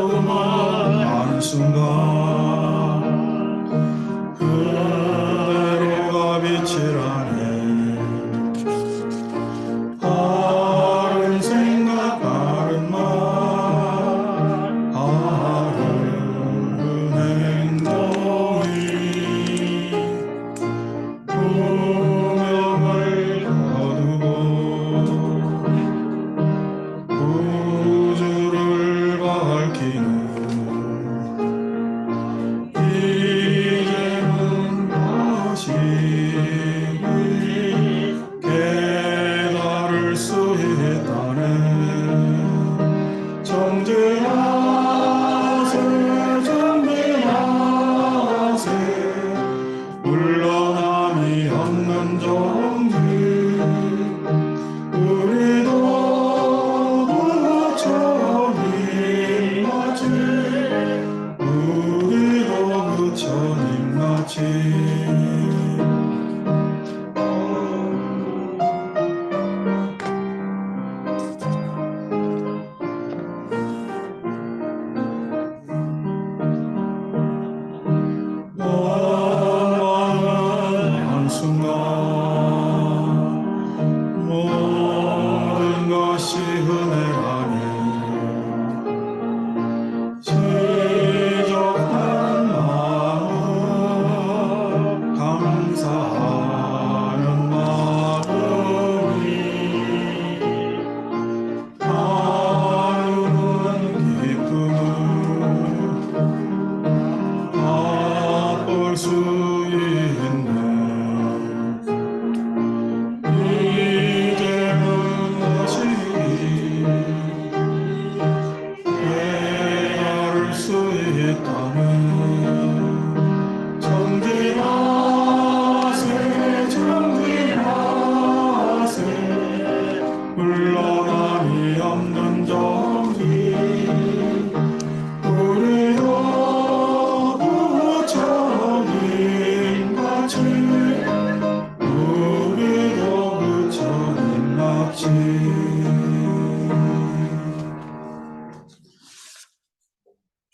어둠한 한순간 그대로가 빛이라네. 바른 생각 바른 말 바른 행동이 운명을 거두고 우주를 밝히는 이제는 다시 깨달을 수 있다네. 정진하세 정진하세 물러남이 없는 정진. 우리도 부처님 같이 우리도 부처님 같이 원망은 한순간 모든 것이 은혜라니. 지적한 마음 감사하는 마음이 나누는 기쁨을 맛볼 수 있네. 이제는 다시 깨달을 수 있다는. 정진하세 정진하세 물러남이 없는 정진. 우리도 부처님 같이 우리도 부처님 같이.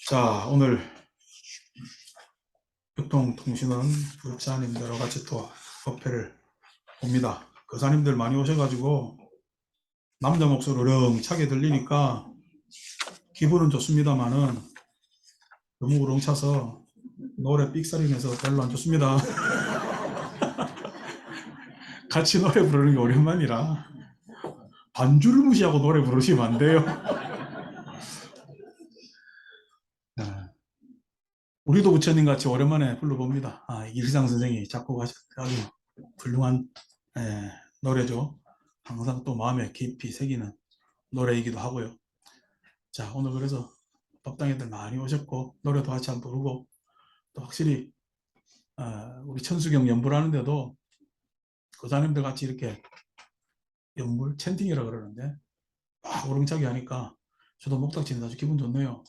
자, 오늘 교통통신원 부처님들과 같이 또 법회를 봅니다. 거사님들 많이 오셔가지고 남자 목소리 우렁차게 들리니까 기분은 좋습니다만은 너무 우렁차서 노래 삑사리 내서 별로 안 좋습니다. 같이 노래 부르는 게 오랜만이라 반주를 무시하고 노래 부르시면 안 돼요. 우리도 부처님 같이 오랜만에 불러봅니다. 이기상 선생이 작곡하셨던 훌륭한 노래죠. 항상 또 마음에 깊이 새기는 노래이기도 하고요. 자, 오늘 그래서 법당애들 많이 오셨고 노래도 같이 한번 부르고 또 확실히 우리 천수경 연불하는데도 거사님들 같이 이렇게 연불 챈팅이라 그러는데 우렁차게 하니까 저도 목탁치는 아주 기분 좋네요.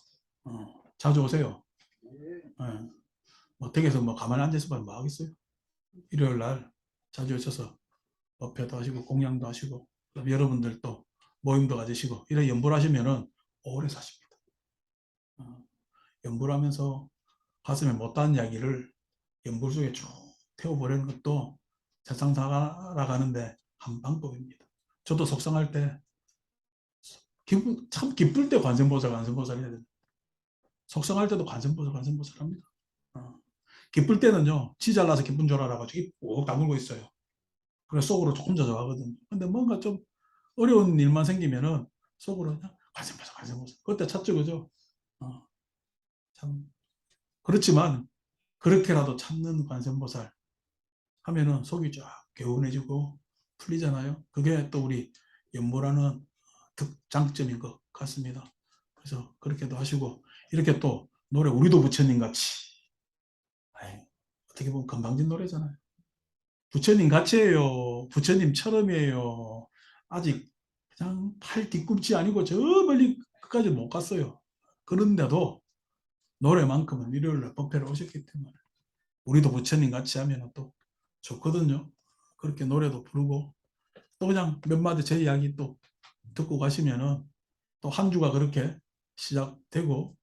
자주 오세요. 뭐 댁에서 뭐 가만히 앉아있으면 뭐 하겠어요. 일요일 날 자주 오셔서 법회도 하시고 공양도 하시고 여러분들 또 모임도 가지시고 이래 연불하시면은 오래 사십니다. 연불하면서 가슴에 못다한 이야기를 연불 속에 쭉 태워보려는 것도 세상 살아가는데 한 방법입니다. 저도 속상할 때 참 기쁠 때 관세음보살 해야 됩니다. 속상할 때도 관세음보살 합니다. 기쁠 때는요, 지 잘나서 기쁜 줄 알아가지고 꼭 다물고 있어요. 그래서 속으로 조금 저조하거든요. 근데 뭔가 좀 어려운 일만 생기면은 속으로 그냥 관세음보살. 그때 찾죠, 그죠? 참 그렇지만 그렇게라도 참는 관세음보살 하면은 속이 쫙 개운해지고 풀리잖아요. 그게 또 우리 연보라는 장점인 것 같습니다. 그래서 그렇게도 하시고 이렇게 또 노래 우리도 부처님 같이 어떻게 보면 건방진 노래잖아요. 부처님 같이예요. 부처님처럼이에요. 아직 그냥 팔 뒤꿈치 아니고 저 멀리 끝까지 못 갔어요. 그런데도 노래만큼은 일요일날 법회를 오셨기 때문에 우리도 부처님 같이 하면 또 좋거든요. 그렇게 노래도 부르고 또 그냥 몇 마디 제 이야기 또 듣고 가시면은 또 한 주가 그렇게 시작되고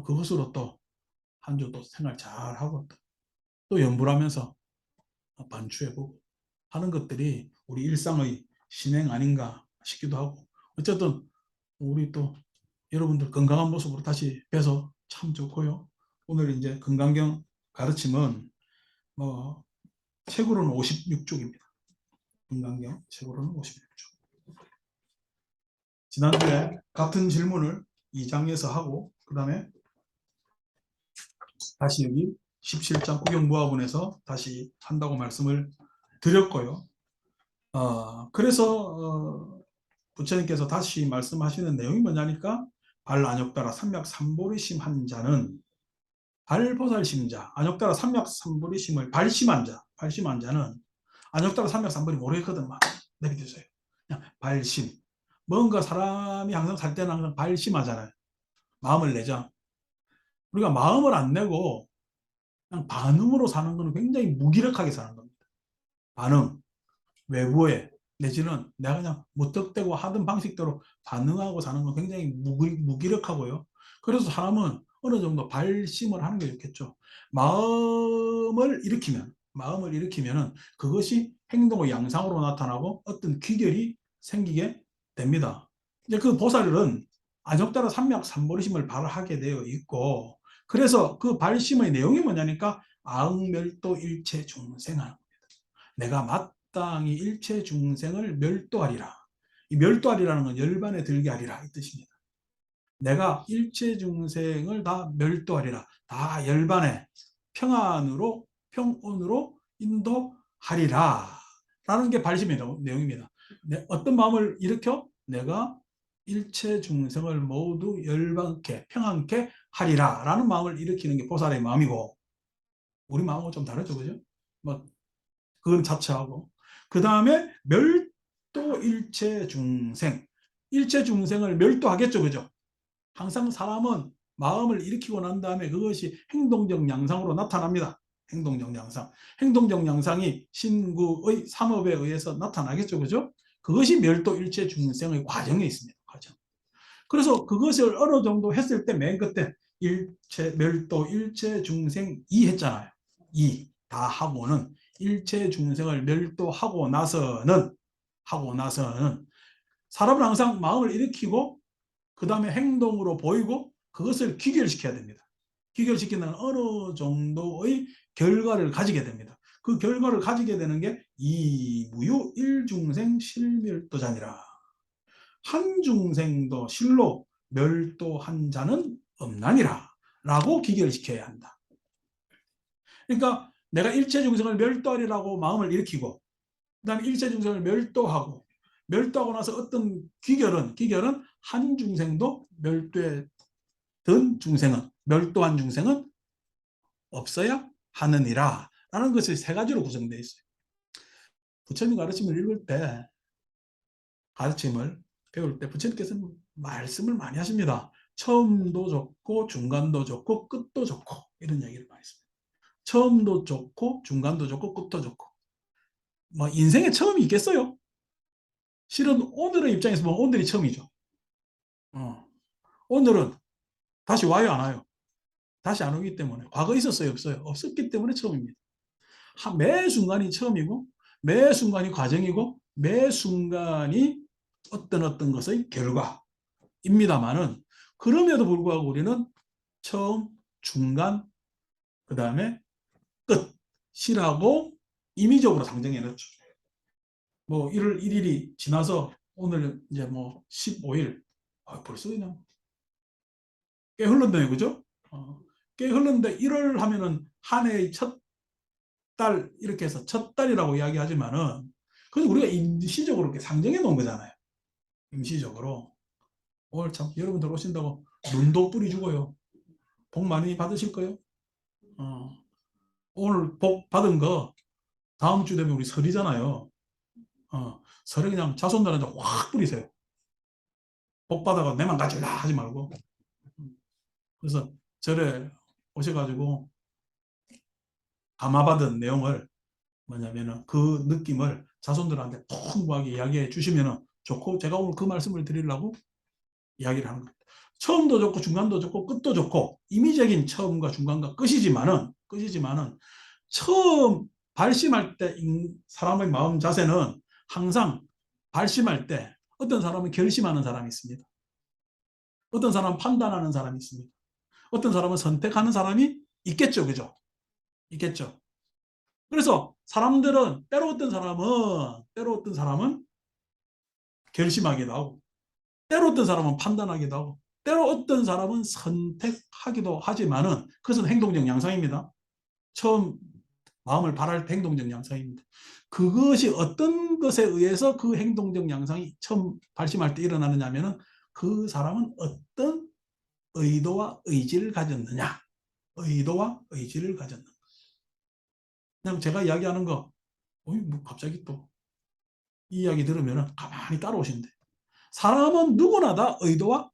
그것으로 또 한 주 또 생활 잘 하고 또 연불하면서 반추해보고 하는 것들이 우리 일상의 신행 아닌가 싶기도 하고 어쨌든 우리 또 여러분들 건강한 모습으로 다시 뵈서 참 좋고요. 오늘 이제 건강경 가르침은 뭐 책으로는 56쪽입니다. 건강경 책으로는 56쪽. 지난주에 같은 질문을 2장에서 하고 그 다음에 다시 여기 17장 구경무화본에서 다시 한다고 말씀을 드렸고요. 그래서 부처님께서 다시 말씀하시는 내용이 뭐냐니까 발안욕따라 삼맥삼보리심 한 자는 발보살심자, 안욕따라 삼맥삼보리심을 발심한 자는 안욕따라 삼맥삼보리 모르겠거든 막 내비두세요. 그냥 발심. 뭔가 사람이 항상 살 때는 항상 발심하잖아요. 마음을 내자. 우리가 마음을 안 내고 그냥 반응으로 사는 것은 굉장히 무기력하게 사는 겁니다. 반응. 외부에 내지는 내가 그냥 무턱대고 하던 방식대로 반응하고 사는 건 굉장히 무기력하고요. 그래서 사람은 어느 정도 발심을 하는 게 좋겠죠. 마음을 일으키면 그것이 행동의 양상으로 나타나고 어떤 귀결이 생기게 됩니다. 이제 그 보살은 안욕따라 삼맥삼보리심을 발하게 되어 있고, 그래서 그 발심의 내용이 뭐냐니까 아응멸도 일체 중생하는 겁니다. 내가 마땅히 일체 중생을 멸도하리라. 이 멸도하리라는 건 열반에 들게 하리라 이 뜻입니다. 내가 일체 중생을 다 멸도하리라. 다 열반에 평온으로 인도하리라. 라는 게 발심의 내용입니다. 어떤 마음을 일으켜? 내가 일체 중생을 모두 열반케, 평안케 하리라. 라는 마음을 일으키는 게 보살의 마음이고, 우리 마음은 좀 다르죠, 그죠? 뭐, 그건 자체하고. 그 다음에 멸도 일체 중생. 일체 중생을 멸도하겠죠, 그죠? 항상 사람은 마음을 일으키고 난 다음에 그것이 행동적 양상으로 나타납니다. 행동적 양상. 행동적 양상이 신구의 삼업에 의해서 나타나겠죠, 그죠? 그것이 멸도 일체 중생의 과정에 있습니다. 과정. 그래서 그것을 어느 정도 했을 때 맨 끝에 멸도 일체 중생 이 했잖아요. 이 다 하고는 일체 중생을 멸도하고 나서는 사람은 항상 마음을 일으키고 그 다음에 행동으로 보이고 그것을 귀결시켜야 됩니다. 귀결시키는 어느 정도의 결과를 가지게 됩니다. 그 결과를 가지게 되는 게 이무유 일중생 실멸도자니라. 한 중생도 실로 멸도한 자는 없나니라 라고 귀결시켜야 한다. 그러니까 내가 일체 중생을 멸도하리라고 마음을 일으키고 그 다음에 일체 중생을 멸도하고 나서 어떤 귀결은 한 중생도 멸도한 중생은 없어야 하느니라 라는 것이 세 가지로 구성되어 있어요. 부처님 가르침을 읽을 때 가르침을 배울 때 부처님께서는 말씀을 많이 하십니다. 처음도 좋고 중간도 좋고 끝도 좋고 이런 얘기를 많이 했습니다. 처음도 좋고 중간도 좋고 끝도 좋고 뭐 인생에 처음이 있겠어요? 실은 오늘의 입장에서 보면 오늘이 처음이죠. 오늘은 다시 와요 안 와요? 다시 안 오기 때문에 과거에 있었어요 없어요? 없었기 때문에 처음입니다. 매 순간이 처음이고 매 순간이 과정이고 매 순간이 어떤 것의 결과입니다만은 그럼에도 불구하고 우리는 처음, 중간, 그 다음에 끝이라고 임의적으로 상정해 놨죠. 뭐 1월 1일이 지나서 오늘 이제 뭐 15일 벌써 그냥 꽤 흘렀네요, 그죠? 꽤 흘렀는데 1월 하면은 한 해의 첫 달 이렇게 해서 첫 달이라고 이야기하지만은 그건 우리가 임시적으로 이렇게 상정해 놓은 거잖아요. 임시적으로. 오늘 참 여러분들 오신다고 눈도 뿌리 주고요. 복 많이 받으실 거예요. 어, 오늘 복 받은 거 다음 주 되면 우리 설이잖아요. 설에 그냥 자손들한테 확 뿌리세요. 복 받아가 내만 가질라 하지 말고. 그래서 절에 오셔가지고 감화받은 내용을 뭐냐면은 그 느낌을 자손들한테 풍부하게 이야기해 주시면은 좋고, 제가 오늘 그 말씀을 드리려고 이야기를 하는 겁니다. 처음도 좋고 중간도 좋고 끝도 좋고, 임의적인 처음과 중간과 끝이지만은 처음 발심할 때 사람의 마음 자세는 항상 발심할 때 어떤 사람은 결심하는 사람이 있습니다. 어떤 사람은 판단하는 사람이 있습니다. 어떤 사람은 선택하는 사람이 있겠죠. 그죠? 있겠죠. 그래서 사람들은 때로 어떤 사람은 결심하기도 하고, 때로 어떤 사람은 판단하기도 하고, 때로 어떤 사람은 선택하기도 하지만은 그것은 행동적 양상입니다. 처음 마음을 발할 때 행동적 양상입니다. 그것이 어떤 것에 의해서 그 행동적 양상이 처음 발심할 때 일어나느냐 하면은 그 사람은 어떤 의도와 의지를 가졌느냐. 의도와 의지를 가졌느냐. 그냥 제가 이야기하는 거, 뭐 갑자기 또 이 이야기 들으면 가만히 따라오신대. 사람은 누구나 다 의도와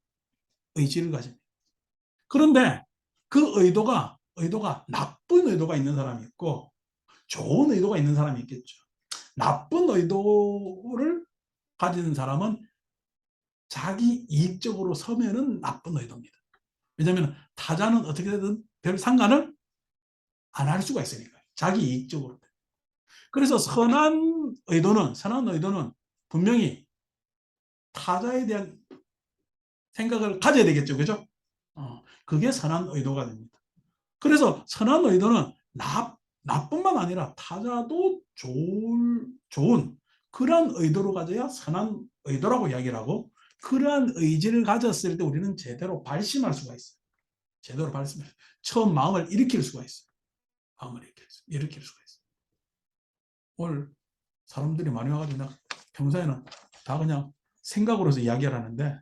의지를 가집니다. 그런데 그 의도가 나쁜 의도가 있는 사람이 있고 좋은 의도가 있는 사람이 있겠죠. 나쁜 의도를 가진 사람은 자기 이익적으로 서면은 나쁜 의도입니다. 왜냐하면 타자는 어떻게든 별 상관을 안 할 수가 있으니까. 자기 이익적으로. 그래서 선한 의도는 분명히 타자에 대한 생각을 가져야 되겠죠. 그죠? 그게 선한 의도가 됩니다. 그래서 선한 의도는 나뿐만 아니라 타자도 좋은 그러한 의도로 가져야 선한 의도라고 이야기를 하고, 그러한 의지를 가졌을 때 우리는 제대로 발심할 수가 있어요. 제대로 발심할 수 있어요. 처음 마음을 일으킬 수가 있어요. 마음을 일으킬 수가 있어요. 오늘 사람들이 많이 와가지고 평소에는 다 그냥 생각으로서 이야기를 하는데,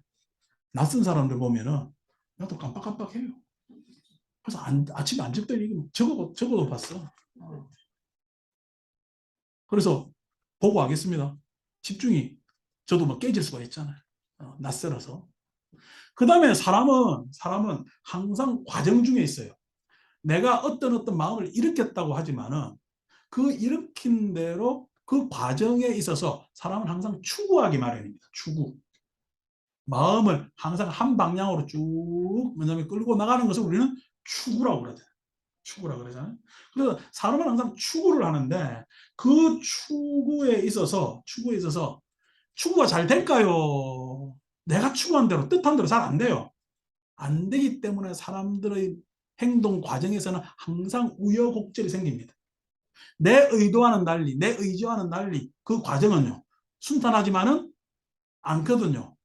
낯선 사람들 보면은 나도 깜빡깜빡해요. 그래서 아침에 안 적더니 적어도 봤어. 그래서 보고 하겠습니다. 집중이 저도 뭐 깨질 수가 있잖아요. 낯설어서. 그 다음에 사람은 항상 과정 중에 있어요. 내가 어떤 마음을 일으켰다고 하지만은 그 일으킨 대로 그 과정에 있어서 사람은 항상 추구하기 마련입니다. 추구. 마음을 항상 한 방향으로 쭉 뭐냐면 끌고 나가는 것을 우리는 추구라고 그러잖아요. 추구라고 그러잖아요. 그래서 사람은 항상 추구를 하는데 그 추구가 잘 될까요? 내가 추구한 대로 뜻한 대로 잘 안 돼요. 안 되기 때문에 사람들의 행동 과정에서는 항상 우여곡절이 생깁니다. 내 의도와는 달리, 내 의지와는 달리 그 과정은요, 순탄하지만은 않거든요.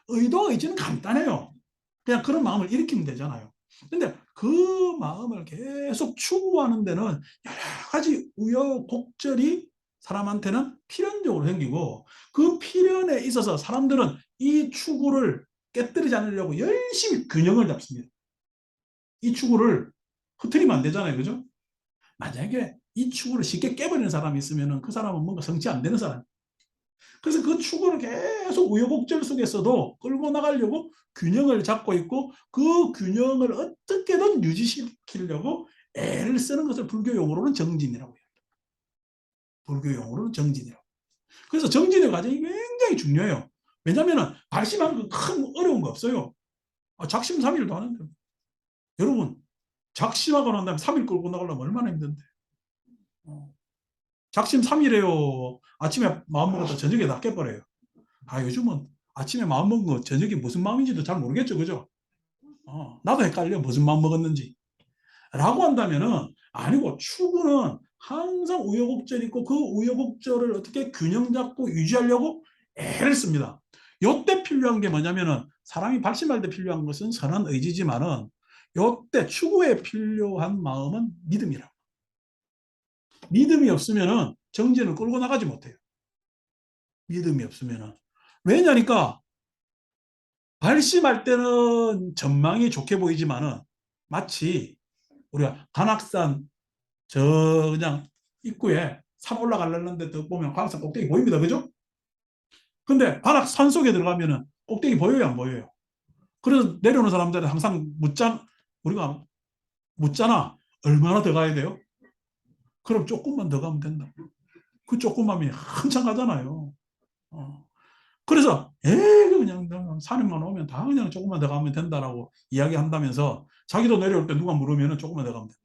의도와 의지는 간단해요. 그냥 그런 마음을 일으키면 되잖아요. 근데 그 마음을 계속 추구하는 데는 여러 가지 우여곡절이 사람한테는 필연적으로 생기고, 그 필연에 있어서 사람들은 이 추구를 깨뜨리지 않으려고 열심히 균형을 잡습니다. 이 추구를 흐트리면 안 되잖아요. 그죠? 만약에 이 추구를 쉽게 깨버리는 사람이 있으면 그 사람은 뭔가 성취 안 되는 사람. 그래서 그 추구를 계속 우여곡절 속에서도 끌고 나가려고 균형을 잡고 있고, 그 균형을 어떻게든 유지시키려고 애를 쓰는 것을 불교 용어로는 정진이라고 해요. 불교 용어로는 정진이라고. 그래서 정진의 과정이 굉장히 중요해요. 왜냐하면 발심하는 건 큰 어려운 거 없어요. 작심삼일도 하는데. 여러분, 작심하고 난 다음에 3일 끌고 나가려면 얼마나 힘든데. 작심 3일에요. 아침에 마음 먹었다 저녁에 다 깨버려요. 요즘은 아침에 마음 먹은 거 저녁에 무슨 마음인지도 잘 모르겠죠. 그죠? 나도 헷갈려. 무슨 마음 먹었는지. 라고 한다면은, 아니고, 추구는 항상 우여곡절이 있고 그 우여곡절을 어떻게 균형 잡고 유지하려고 애를 씁니다. 요때 필요한 게 뭐냐면은, 사람이 발심할 때 필요한 것은 선한 의지지만은 요때 추구에 필요한 마음은 믿음이라고. 믿음이 없으면은 정진을 끌고 나가지 못해요. 믿음이 없으면은. 왜냐니까 발심할 때는 전망이 좋게 보이지만은 마치 우리가 관악산 저 그냥 입구에 산 올라가려는데 또 보면 관악산 꼭대기 보입니다. 그죠? 근데 관악산 속에 들어가면은 꼭대기 보여요, 안 보여요? 그래서 내려오는 사람들은 항상 우리가 묻잖아. 얼마나 더 가야 돼요? 그럼 조금만 더 가면 된다. 그 조금만이 한참 가잖아요. 그래서 그냥 산에만 오면 다 그냥 조금만 더 가면 된다라고 이야기한다면서 자기도 내려올 때 누가 물으면 조금만 더 가면 된다.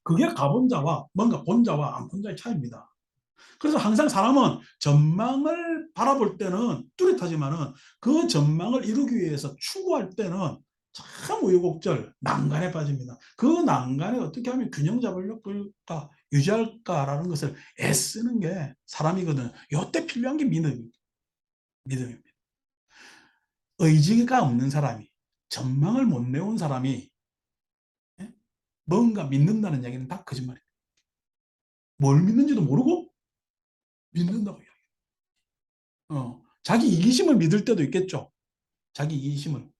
그게 가본 자와 뭔가 본 자와 안 본 자의 차이입니다. 그래서 항상 사람은 전망을 바라볼 때는 뚜렷하지만은 그 전망을 이루기 위해서 추구할 때는 참 우여곡절, 난간에 빠집니다. 그 난간에 어떻게 하면 균형 잡을까, 유지할까라는 것을 애쓰는 게 사람이거든. 이때 필요한 게 믿음입니다. 믿음입니다. 의지가 없는 사람이, 전망을 못 내온 사람이 뭔가 믿는다는 얘기는 다 거짓말입니다. 뭘 믿는지도 모르고 믿는다고 이야기해요. 자기 이기심을 믿을 때도 있겠죠. 자기 이기심을.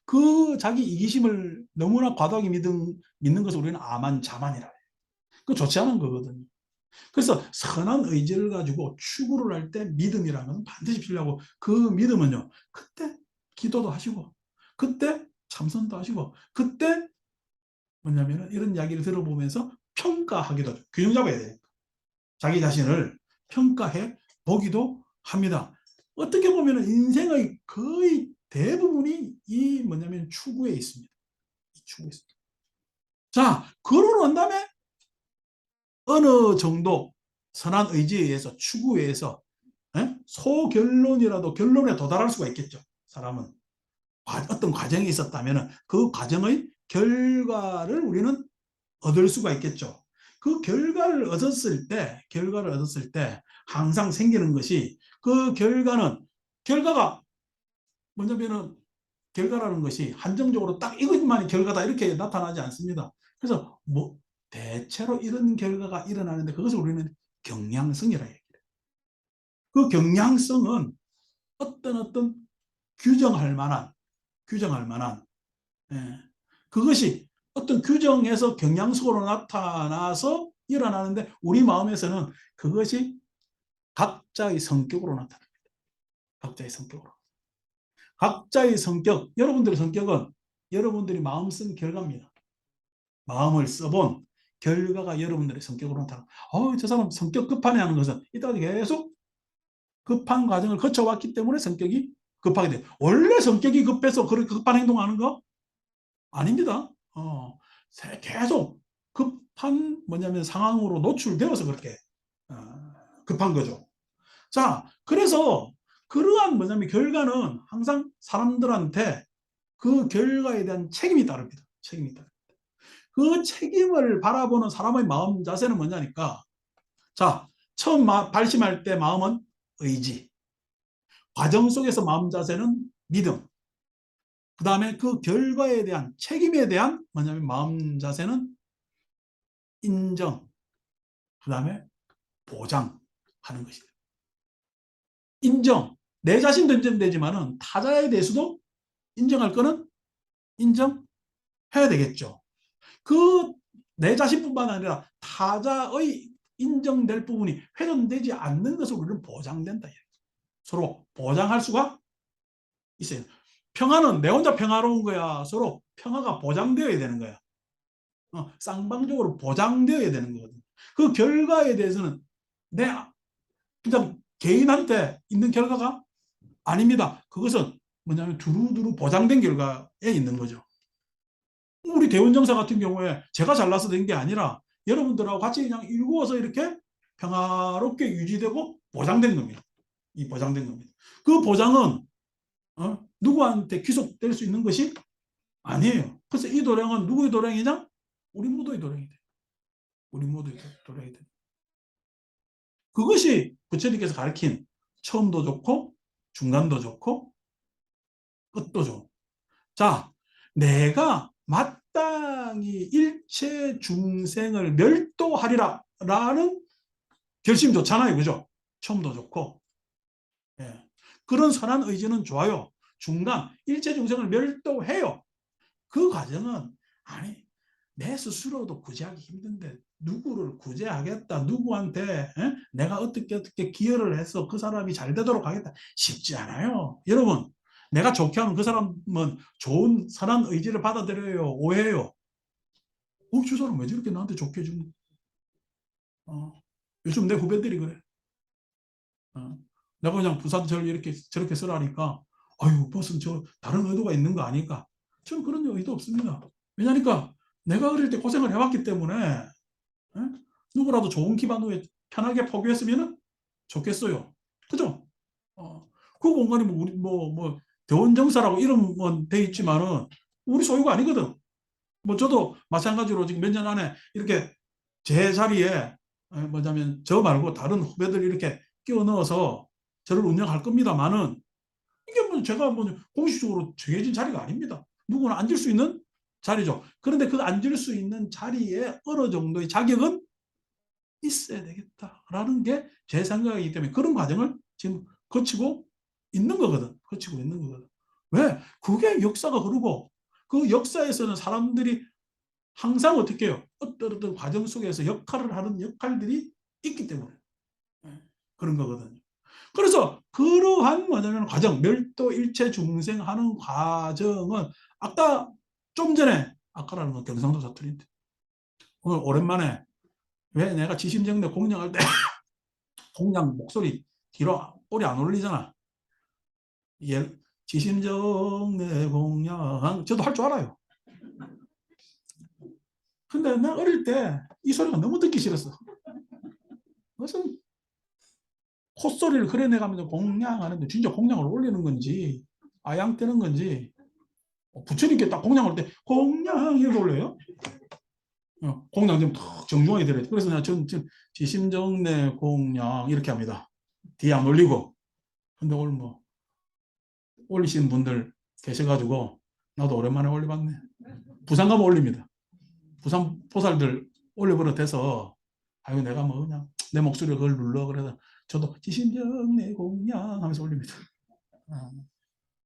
그 자기 이기심을 너무나 과도하게 믿는 것을 우리는 아만자만이라 해요. 그 좋지 않은 거거든요. 그래서 선한 의지를 가지고 추구를 할 때 믿음이라는 것은 반드시 필요하고, 그 믿음은요, 그때 기도도 하시고, 그때 참선도 하시고, 그때 뭐냐면 이런 이야기를 들어보면서 평가하기도 하죠. 균형 잡아야 돼요. 자기 자신을 평가해 보기도 합니다. 어떻게 보면 인생의 거의 대부분이 이 뭐냐면 추구에 있습니다. 이 추구에 있습니다. 자, 그러고 난 다음에 어느 정도 선한 의지에 의해서, 추구에 의해서 소결론이라도 결론에 도달할 수가 있겠죠. 사람은 어떤 과정이 있었다면 그 과정의 결과를 우리는 얻을 수가 있겠죠. 그 결과를 얻었을 때 항상 생기는 것이, 그 결과가 뭐냐면은, 결과라는 것이 한정적으로 딱 이것만이 결과다 이렇게 나타나지 않습니다. 그래서 뭐 대체로 이런 결과가 일어나는데 그것을 우리는 경향성이라 얘기해요. 그 경향성은 어떤 규정할 만한 예, 그것이 어떤 규정에서 경향성으로 나타나서 일어나는데, 우리 마음에서는 그것이 각자의 성격으로 나타납니다. 각자의 성격으로. 각자의 성격, 여러분들의 성격은 여러분들이 마음 쓴 결과입니다. 마음을 써본 결과가 여러분들의 성격으로 나타나. 저 사람 성격 급하네 하는 것은 이따가 계속 급한 과정을 거쳐왔기 때문에 성격이 급하게 돼요. 원래 성격이 급해서 그렇게 급한 행동하는 거 아닙니다. 계속 급한 뭐냐면 상황으로 노출되어서 그렇게 급한 거죠. 자, 그래서 그러한 뭐냐면 결과는 항상 사람들한테 그 결과에 대한 책임이 따릅니다. 책임이 따릅니다. 그 책임을 바라보는 사람의 마음 자세는 뭐냐니까, 자, 처음 발심할 때 마음은 의지, 과정 속에서 마음 자세는 믿음, 그 다음에 그 결과에 대한 책임에 대한 뭐냐면 마음 자세는 인정, 그 다음에 보장하는 것이다. 인정, 내 자신도 인정되지만은 타자에 대해서도 인정할 거는 인정해야 되겠죠. 그 내 자신뿐만 아니라 타자의 인정될 부분이 훼손되지 않는 것으로 우리는 보장된다. 서로 보장할 수가 있어요. 평화는 내 혼자 평화로운 거야. 서로 평화가 보장되어야 되는 거야. 쌍방적으로 보장되어야 되는 거거든. 그 결과에 대해서는 내 그냥 개인한테 있는 결과가 아닙니다. 그것은 뭐냐면 두루두루 보장된 결과에 있는 거죠. 우리 대원정사 같은 경우에 제가 잘나서 된 게 아니라 여러분들하고 같이 그냥 일구어서 이렇게 평화롭게 유지되고 보장된 겁니다. 이 보장된 겁니다. 그 보장은 누구한테 귀속될 수 있는 것이 아니에요. 그래서 이 도량은 누구의 도량이냐? 우리 모두의 도량이 돼. 우리 모두의 도량이 돼. 그것이 부처님께서 가르친 처음도 좋고 중간도 좋고 끝도 좋고. 자, 내가 마땅히 일체 중생을 멸도하리라 라는 결심 좋잖아요. 그죠? 처음도 좋고. 예. 그런 선한 의지는 좋아요. 중간, 일체 중생을 멸도해요. 그 과정은, 아니, 내 스스로도 구제하기 힘든데 누구를 구제하겠다, 누구한테 내가 어떻게 기여를 해서 그 사람이 잘 되도록 하겠다, 쉽지 않아요. 여러분, 내가 좋게 하면 그 사람은 좋은 선한 의지를 받아들여요, 오해요? 저 사람 왜 저렇게 나한테 좋게 해주는? 요즘 내 후배들이 그래. 어. 내가 그냥 부산절 이렇게 저렇게 쓰라니까 아유 무슨 저 다른 의도가 있는 거 아닐까? 저는 그런 의도 없습니다. 왜냐니까 내가 어릴 때 고생을 해왔기 때문에 에? 누구라도 좋은 기반 후에 편하게 포기했으면 좋겠어요. 그죠? 어, 그 공간이 뭐 우리 뭐 대원정사라고 이름은 돼 있지만은 우리 소유가 아니거든. 뭐 저도 마찬가지로 지금 몇 년 안에 이렇게 제 자리에 뭐냐면 저 말고 다른 후배들 이렇게 끼워 넣어서 저를 운영할 겁니다만은 이게 뭐 제가 뭐 공식적으로 정해진 자리가 아닙니다. 누구나 앉을 수 있는 자리죠. 그런데 그 앉을 수 있는 자리에 어느 정도의 자격은 있어야 되겠다라는 게 제 생각이기 때문에 그런 과정을 지금 거치고 있는 거거든. 거치고 있는 거거든. 왜? 그게 역사가 흐르고 그 역사에서는 사람들이 항상 어떻게 해요? 어떤 과정 속에서 역할을 하는 역할들이 있기 때문에 그런 거거든요. 그래서 그러한 뭐냐면 과정, 멸도 일체 중생하는 과정은 아까 좀 전에 아까라는 건 경상도 사투리인데 오늘 오랜만에 왜 내가 지심정내 공양할 때 공양 목소리 뒤로 꼬리 안 올리잖아. 예, 지심정내 공양 저도 할 줄 알아요. 근데 나 어릴 때 이 소리가 너무 듣기 싫었어. 무슨 콧소리를 그래 내가면서 공양하는데 진짜 공양을 올리는 건지 아양 뜨는 건지 부처님께 딱 공양할 때 공양 이렇게 올려요. 공양 좀 턱 정중하게 들어요. 그래서 내가 전 지심정내 공양 이렇게 합니다. 뒤에 안 올리고. 근데 오늘 뭐 올리시는 분들 계셔가지고 나도 오랜만에 올려봤네. 부산 가면 올립니다. 부산 보살들 올려버릇해서 아유 내가 뭐 그냥 내 목소리를 그걸 눌러 그래서 저도 지심정내 공양 하면서 올립니다.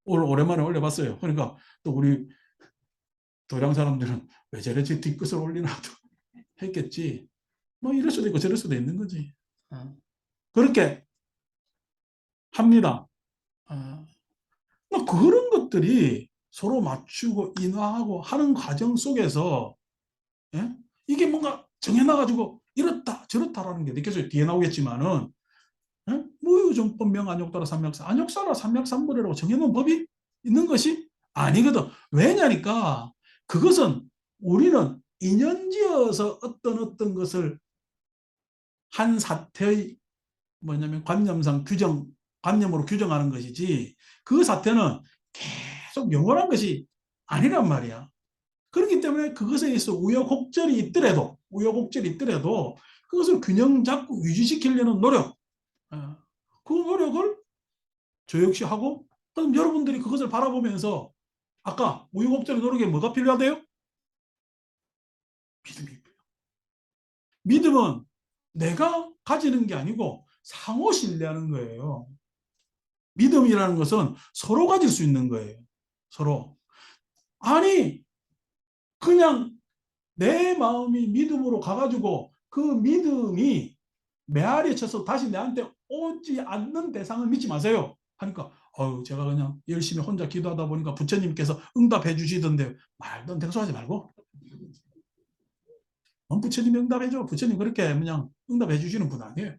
오늘 오랜만에 올려봤어요. 그러니까 또 우리 도량 사람들은 왜 저래 뒤끝을 올리나 했겠지. 뭐 이럴 수도 있고 저럴 수도 있는 거지. 그렇게 합니다. 뭐 그런 것들이 서로 맞추고 인화하고 하는 과정 속에서 예? 이게 뭔가 정해놔가지고 이렇다 저렇다라는 게 느껴져요. 뒤에 나오겠지만은 예? 무유정법 명안욕따라 삼약사 안욕사라 삼약삼불이라고 정해놓은 법이 있는 것이 아니거든. 왜냐니까 그것은 우리는 인연지어서 어떤 것을 한 사태의 뭐냐면 관념상 규정, 관념으로 규정하는 것이지 그 사태는 계속 영원한 것이 아니란 말이야. 그렇기 때문에 그것에 있어 우여곡절이 있더라도 그것을 균형 잡고 유지시키려는 노력, 그 노력을 저 역시 하고 그럼 여러분들이 그것을 바라보면서 아까 우여곡절의 노력에 뭐가 필요하대요? 믿음이 필요해요. 믿음은 내가 가지는 게 아니고 상호 신뢰하는 거예요. 믿음이라는 것은 서로 가질 수 있는 거예요. 서로. 아니 그냥 내 마음이 믿음으로 가가지고 그 믿음이 메아리에 쳐서 다시 내한테 오지 않는 대상을 믿지 마세요. 하니까 제가 그냥 열심히 혼자 기도하다 보니까 부처님께서 응답해 주시던데 말도 안 되는 소리 하지 말고 부처님이 응답해 줘. 부처님 그렇게 그냥 응답해 주시는 분 아니에요.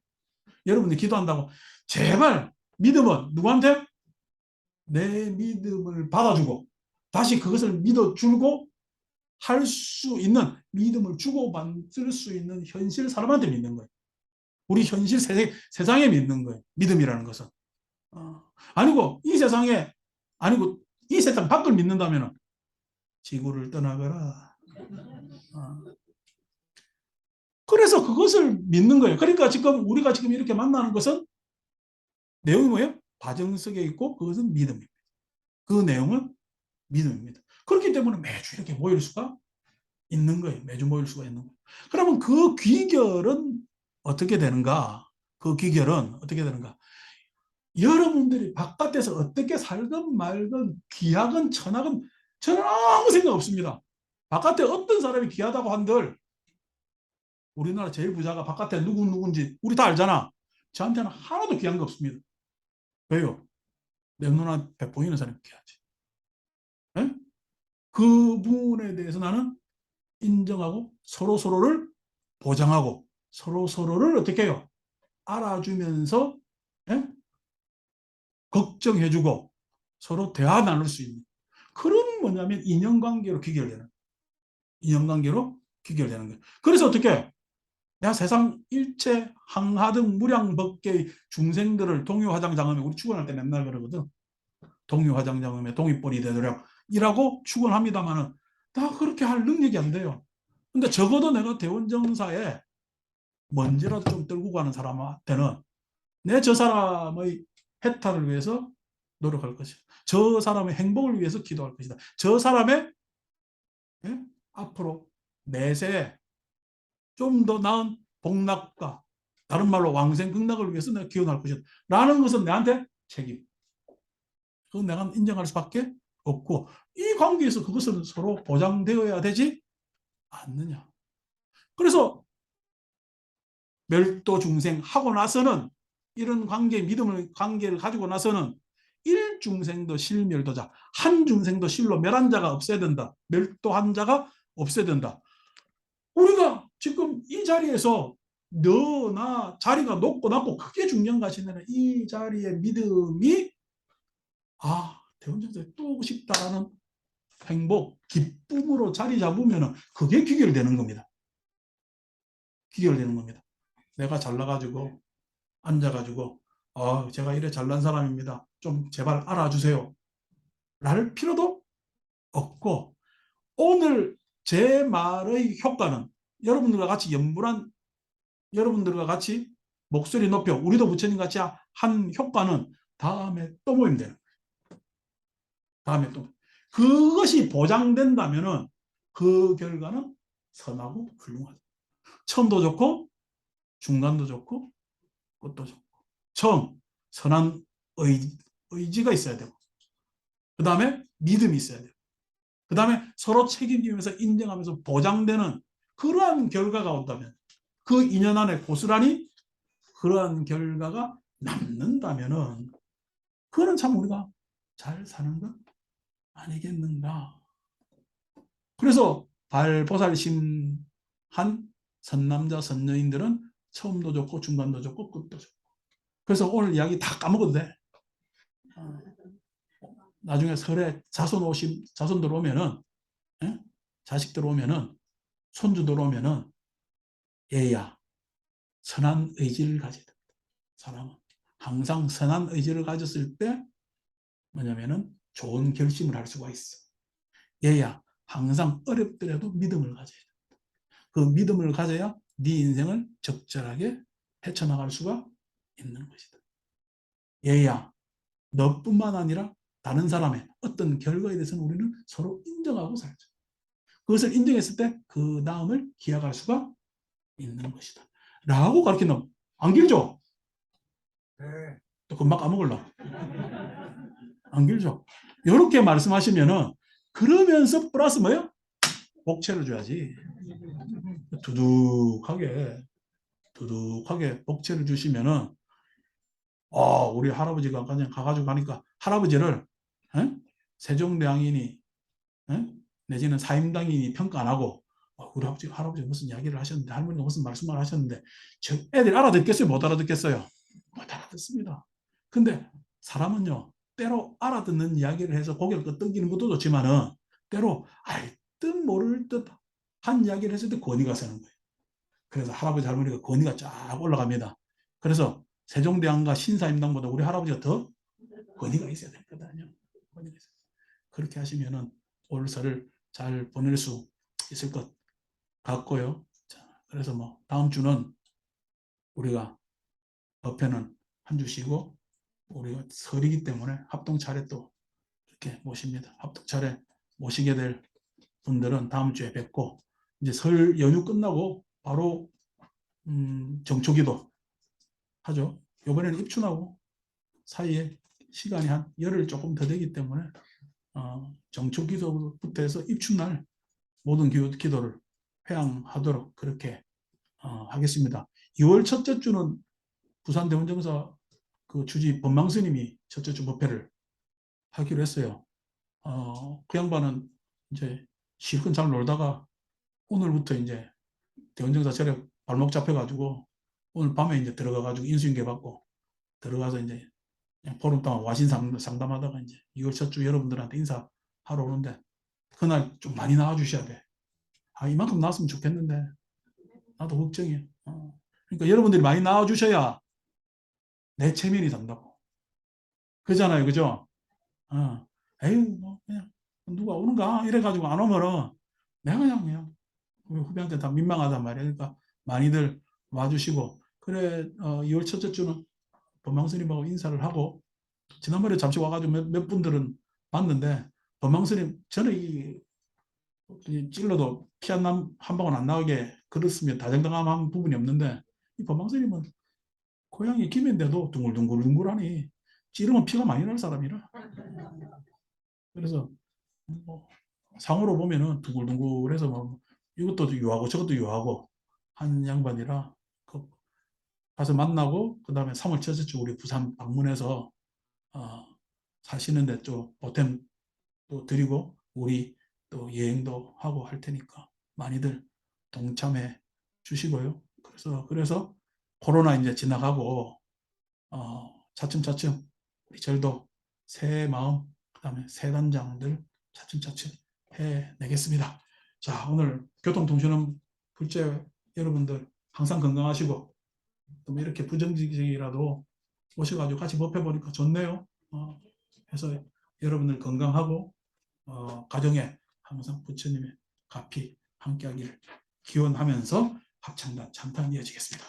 여러분이 기도한다고 제발 믿음은 누구한테? 내 믿음을 받아주고 다시 그것을 믿어주고 할 수 있는 믿음을 주고 만들 수 있는 현실 사람한테 믿는 거예요. 우리 현실 세상에 믿는 거예요. 믿음이라는 것은. 아니고 이 세상에 아니고 이 세상 밖을 믿는다면 지구를 떠나거라. 그래서 그것을 믿는 거예요. 그러니까 지금 우리가 지금 이렇게 만나는 것은 내용이 뭐예요? 과정속에 있고 그것은 믿음입니다. 그 내용은 믿음입니다. 그렇기 때문에 매주 이렇게 모일 수가 있는 거예요. 매주 모일 수가 있는 거예요. 그러면 그 귀결은 어떻게 되는가? 그 귀결은 어떻게 되는가? 여러분들이 바깥에서 어떻게 살건 말건 귀하건 천하건 저는 아무 생각 없습니다. 바깥에 어떤 사람이 귀하다고 한들 우리나라 제일 부자가 바깥에 누군지 우리 다 알잖아. 저한테는 하나도 귀한 거 없습니다. 왜요? 내 눈앞에 보이는 사람이 귀하지. 에? 그분에 대해서 나는 인정하고 서로서로를 보장하고 서로서로를 어떻게 해요? 알아주면서 예? 걱정해주고 서로 대화 나눌 수 있는 그런 뭐냐면 인연관계로 귀결되는 인연관계로 귀결되는 거예요. 그래서 어떻게 내가 세상 일체 항하등 무량법계의 중생들을 동유화장장엄에 우리 축원할 때 맨날 그러거든. 동유화장장엄에 동이뿌리 되도록 이라고 축원합니다만은 다 그렇게 할 능력이 안 돼요. 근데 적어도 내가 대원정사에 먼지라도 좀 떨고 가는 사람한테는 내 저 사람의 해탈을 위해서 노력할 것이다. 저 사람의 행복을 위해서 기도할 것이다. 저 사람의 예? 앞으로 내세에 좀 더 나은 복락과 다른 말로 왕생극락을 위해서 내가 기원할 것이다. 라는 것은 내한테 책임. 그건 내가 인정할 수밖에 없고 이 관계에서 그것은 서로 보장되어야 되지 않느냐. 그래서 멸도 중생 하고 나서는 이런 관계 믿음을 관계를 가지고 나서는 일중생도 실멸도자 한 중생도 실로 멸한 자가 없어야 된다. 멸도한 자가 없어야 된다. 우리가 지금 이 자리에서 너나 자리가 높고 낮고 크게 중요한 것이 아니라 이 자리의 믿음이 대원정사에 또 오고 싶다라는 행복, 기쁨으로 자리 잡으면 그게 귀결되는 겁니다. 귀결되는 겁니다. 내가 잘나가지고 앉아가지고 제가 이래 잘난 사람입니다. 좀 제발 알아주세요. 랄 필요도 없고 오늘 제 말의 효과는 여러분들과 같이 연불한 여러분들과 같이 목소리 높여 우리도 부처님 같이 한 효과는 다음에 또 모이면 되는 거예요. 다음에 또 그것이 보장된다면 그 결과는 선하고 훌륭하다. 처음도 좋고 중간도 좋고 끝도 좋고 처음 선한 의지가 있어야 되고 그 다음에 믿음이 있어야 되고 그 다음에 서로 책임지면서 인정하면서 보장되는 그러한 결과가 온다면 그 인연 안에 고스란히 그러한 결과가 남는다면은 그거는 참 우리가 잘 사는 것 아니겠는가. 그래서 발보살심한 선남자 선녀인들은 처음도 좋고 중간도 좋고 끝도 좋고 그래서 오늘 이야기 다 까먹어도 돼. 나중에 설에 자손들 오면은 자식들 오면은 손주들 오면은 얘야 선한 의지를 가져야 됩니다. 사람은 항상 선한 의지를 가졌을 때 뭐냐면은 좋은 결심을 할 수가 있어. 얘야 항상 어렵더라도 믿음을 가져야 돼. 그 믿음을 가져야 네 인생을 적절하게 헤쳐나갈 수가 있는 것이다. 얘야 너뿐만 아니라 다른 사람의 어떤 결과에 대해서는 우리는 서로 인정하고 살자. 그것을 인정했을 때 그 다음을 기약할 수가 있는 것이다. 라고 가르치는 안 길죠? 네. 또 금방 까먹을라. 안 길죠? 이렇게 말씀하시면은 그러면서 플러스 뭐예요? 복채를 줘야지. 두둑하게 복채를 주시면은 우리 할아버지가 그냥 가가지고 가니까 할아버지를 세종대왕이니 내지는 사임당인이 평가 안 하고 우리 할아버지 무슨 이야기를 하셨는데 할머니가 무슨 말씀을 하셨는데 저 애들이 알아듣겠어요? 못 알아듣겠어요? 못 알아듣습니다. 근데 사람은요 때로 알아듣는 이야기를 해서 고개를 끄덕이는 것도 좋지만은 때로 알 듯 모를 듯 한 이야기를 했을 때 권위가 세는 거예요. 그래서 할아버지 할머니가 권위가 쫙 올라갑니다. 그래서 세종대왕과 신사임당보다 우리 할아버지가 더 권위가 있어야 되거든요. 권위가 있어요. 그렇게 하시면은 올설을 잘 보낼 수 있을 것 같고요. 자, 그래서 뭐 다음 주는 우리가 법회는 한 주 쉬고 우리가 설이기 때문에 합동 차례 또 이렇게 모십니다. 합동 차례 모시게 될 분들은 다음 주에 뵙고 이제 설 연휴 끝나고 바로 정초기도 하죠. 이번에는 입춘하고 사이에 시간이 한 열흘 조금 더 되기 때문에 정초기도부터 해서 입춘날 모든 기도를 회항하도록 그렇게 하겠습니다. 2월 첫째 주는 부산 대원정사 그 주지 법망스님이 첫째 주 법회를 하기로 했어요. 그 양반은 이제 실컷 잘 놀다가 오늘부터 이제 대원정사 절에 발목 잡혀가지고 오늘 밤에 이제 들어가가지고 인수인계 받고 들어가서 이제 그냥 보름 동안 와신 상담하다가 이제 2월 첫 주 여러분들한테 인사하러 오는데 그날 좀 많이 나와주셔야 돼. 아, 이만큼 나왔으면 좋겠는데 나도 걱정이에요. 그러니까 여러분들이 많이 나와주셔야 내 체면이 산다고. 그잖아요, 그죠? 에휴, 뭐 그냥 누가 오는가 이래가지고 안 오면은 내가 그냥 후배한테 다 민망하단 말이에요. 그러니까 많이들 와주시고 그래 2월 첫째 주는 범망스님하고 인사를 하고 지난번에 잠시 와가지고 몇 분들은 봤는데 범망스님 저는 이 찔러도 피 한 방울 안 나오게 그렇으면 다정다감한 부분이 없는데 이 범망스님은 고향이 김해인데도 둥글둥글둥글하니 찌르면 피가 많이 날 사람이라 그래서 뭐 상으로 보면은 둥글둥글해서 뭐 이것도 유하고 저것도 유하고 한 양반이라 그 가서 만나고 그 다음에 3월 첫째 주 우리 부산 방문해서 어, 사시는데 좀 보탬 또 드리고 우리 또 여행도 하고 할 테니까 많이들 동참해 주시고요. 그래서 코로나 이제 지나가고 차츰차츰 우리 절도 새 마음 그다음에 새 단장들 차츰차츰 해내겠습니다. 자, 오늘 교통통신원 불제 여러분들 항상 건강하시고 또 이렇게 부정직이라도 오셔가지고 같이 법해보니까 좋네요. 해서 여러분들 건강하고 가정에 항상 부처님의 가피 함께하기를 기원하면서 합창단 찬탄 이어지겠습니다.